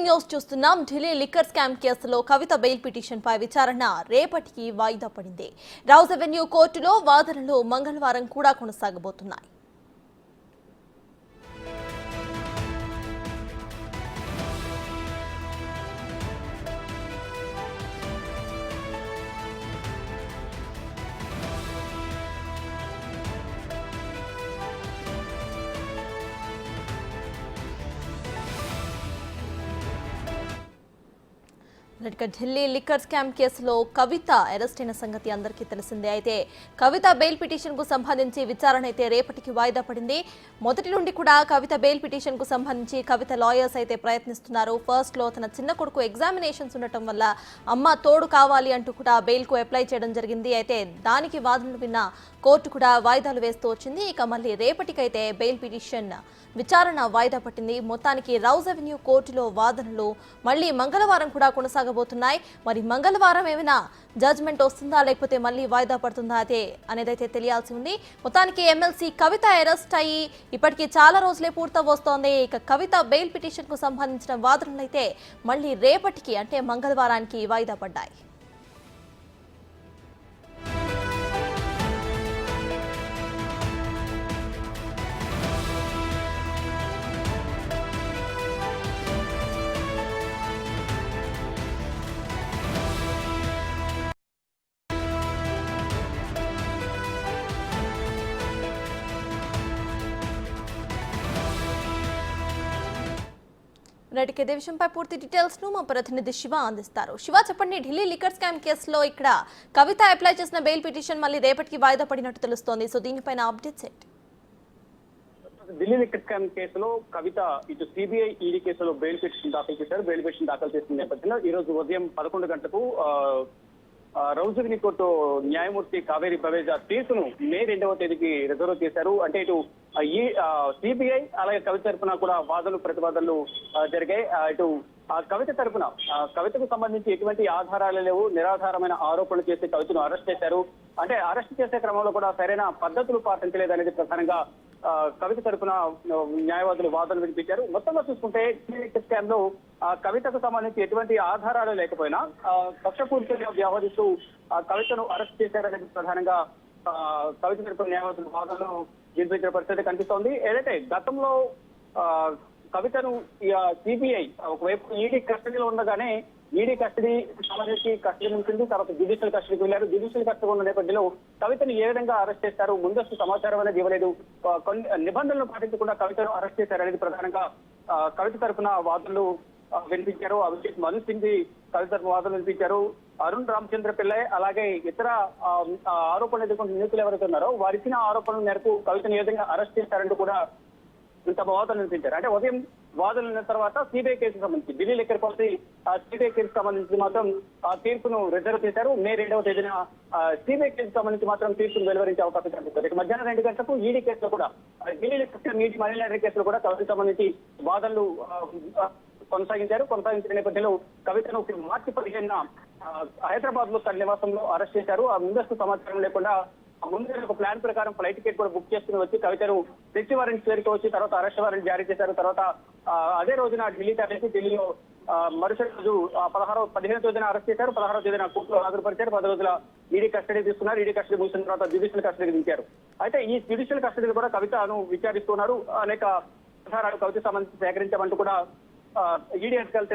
Breaking news చూస్తున్నాం. Delhi liquor scam కేసులో కవిత bail petition పై విచారణ రేపటికి వాయిదా పడింది. రౌజ్ అవెన్యూ కోర్టులో వాదనలు మంగళవారం కూడా కొనసాగబోతున్నాయి. ఢిల్లీ లిక్కర్ స్కామ్ కేసులో కవిత అరెస్ట్ అయిన సంగతి అందరికీ తెలిసిందే. అయితే కవిత బెయిల్ పిటిషన్ కు సంబంధించి విచారణ అయితే రేపటికి వాయిదా పడింది. మొదటి నుండి కూడా కవిత బెయిల్ పిటిషన్ కు సంబంధించి కవిత లాయర్స్ అయితే ప్రయత్నిస్తున్నారు. ఫస్ట్ లో తన చిన్న కొడుకు ఎగ్జామినేషన్స్ ఉండటం వల్ల అమ్మ తోడు కావాలి అంటూ కూడా బెయిల్ కు అప్లై చేయడం జరిగింది. అయితే దానికి వాదనలు విన్న కోర్టు కూడా వాయిదాలు వేస్తూ వచ్చింది. ఇక మళ్ళీ రేపటికైతే బెయిల్ పిటిషన్ విచారణ వాయిదా పట్టింది. మొత్తానికి రౌజ్ అవెన్యూ కోర్టులో వాదనలు మళ్ళీ మంగళవారం కూడా కొనసాగబోతున్నాయి. మరి మంగళవారం ఏమైనా జడ్జ్మెంట్ వస్తుందా లేకపోతే మళ్ళీ వాయిదా పడుతుందా అనేదైతే తెలియాల్సి ఉంది. మొత్తానికి ఎమ్మెల్సీ కవిత అరెస్ట్ అయ్యి ఇప్పటికీ చాలా రోజులే పూర్తవస్తోంది. ఇక కవిత బెయిల్ పిటిషన్ కు సంబంధించిన వాదనలు అయితే మళ్ళీ రేపటికి అంటే మంగళవారానికి వాయిదా పడ్డాయి. రైట్, ఇదే విషయంపై పూర్తి డీటెయిల్స్ ను మా ప్రతినిధి శివ అందిస్తారు. శివ, చెప్పండి, ఢిల్లీ లిక్కర్ స్కామ్ కేసులో ఇక్కడ కవిత అప్లై చేసిన బెయిల్ పిటిషన్ మళ్ళీ రేపటికి వాయిదా పడినట్టు తెలుస్తోంది. సో దీనిపైన అప్డేట్స్ ఏంటి? ఢిల్లీ లిక్కర్ స్కామ్ కేసులో కవిత ఇటు సిబిఐ ఈడీ కేసులో బెయిల్ పిటిషన్ దాఖలు చేశారు. బెయిల్ పిటిషన్ దాఖలు చేసిన నేపథ్యంలో ఈ రోజు ఉదయం 11 గంటలకు రౌజ్ అవెన్యూ కోర్టు న్యాయమూర్తి కావేరి బవేజా తీర్పును మే 2వ తేదీకి రిజర్వ్ చేశారు. అంటే ఇటు ఈ సిబిఐ అలాగే కవిత తరఫున కూడా వాదనలు ప్రతివాదనలు జరిగాయి. ఇటు కవిత తరఫున కవితకు సంబంధించి ఎటువంటి ఆధారాలు లేవు, నిరాధారమైన ఆరోపణలు చేసి కవితను అరెస్ట్ చేశారు. అంటే అరెస్ట్ చేసే క్రమంలో కూడా సరైన పద్ధతులు పాటించలేదనేది ప్రధానంగా కవిత తరఫున న్యాయవాదులు వాదనలు వినిపించారు. మొత్తంగా చూసుకుంటే స్కామ్ లో కవితకు సంబంధించి ఎటువంటి ఆధారాలు లేకపోయినా కక్షపూరితంగా వ్యవహరిస్తూ కవితను అరెస్ట్ చేశారనేది ప్రధానంగా కవిత తరఫున న్యాయవాదులు వాదనలు వినిపించిన పరిస్థితి కనిపిస్తోంది. ఏదైతే గతంలో కవితను సిబిఐ ఒకవైపు ఈడీ కస్టడీలో ఉండగానే ఈడీ కస్టడీ సంబంధించి కస్టడీ ఉంటుంది, తర్వాత జ్యుడిషియల్ కస్టడీకి వెళ్లారు. జ్యుడిషియల్ కస్టడీ ఉన్న నేపథ్యంలో కవితను ఏ విధంగా అరెస్ట్ చేశారు, ముందస్తు సమాచారం అనేది ఇవ్వలేదు, కొన్ని నిబంధనలు పాటించకుండా కవితను అరెస్ట్ చేశారనేది ప్రధానంగా కవిత తరఫున వాదనలు వినిపించారు. అభిషేక్ మను సింగ్ కవిత తరఫున వాదనలు వినిపించారు. అరుణ్ రామచంద్ర పిల్లై అలాగే ఇతర ఆరోపణలు ఎదుర్కొన్న నిందితులు ఎవరైతే ఉన్నారో వారిచ్చిన ఆరోపణల మేరకు కవితను ఏ విధంగా అరెస్ట్ చేశారంటూ కూడా తమ వాదనలు వినిపించారు. అంటే ఉదయం వాదనలు విన్న తర్వాత సిబిఐ కేసుకు సంబంధించి ఢిల్లీ లిక్కర్ పాలసీ సిబిఐ కేసుకు సంబంధించి మాత్రం తీర్పును రిజర్వ్ చేశారు. మే 2వ తేదీన సిబిఐ కేసుకు సంబంధించి మాత్రం తీర్పును వెలువరించే అవకాశం కనిపిస్తుంది. ఇక మధ్యాహ్నం 2 గంటలకు ఈడీ కేసులో కూడా ఢిల్లీ లిక్కర్ నీటి మనీ లాండరింగ్ కేసులో కూడా కవితకు సంబంధించి వాదనలు కొనసాగించిన నేపథ్యంలో కవితను మార్చి 15న హైదరాబాద్ లో తన నివాసంలో అరెస్ట్ చేశారు. ఆ ముందస్తు సమాచారం లేకుండా ముందు ఒక ప్లాన్ ప్రకారం ఫ్లైట్ టికెట్ కూడా బుక్ చేసుకుని వచ్చి కవితను సెర్చ్ వారెంట్ పేరుతో వచ్చి తర్వాత అరెస్ట్ వారెంట్ జారీ చేశారు. తర్వాత అదే రోజున ఢిల్లీ తరలించి ఢిల్లీలో మరుసటి రోజు 15వ తేదీన అరెస్ట్ చేశారు. 16వ తేదీన కోర్టులో హాజరుపరిచారు. 10 రోజుల ఈడీ కస్టడీ తీసుకున్నారు. ఈడీ కస్టడీ ముగిసిన తర్వాత జ్యుడిషియల్ కస్టడీకి దించారు. అయితే ఈ జ్యుడిషియల్ కస్టడీలో కూడా కవితను విచారిస్తున్నారు. అనేక ఆధారాలు కవితకు సంబంధించి సేకరించామంటూ కూడా ఈడీ అధికారులు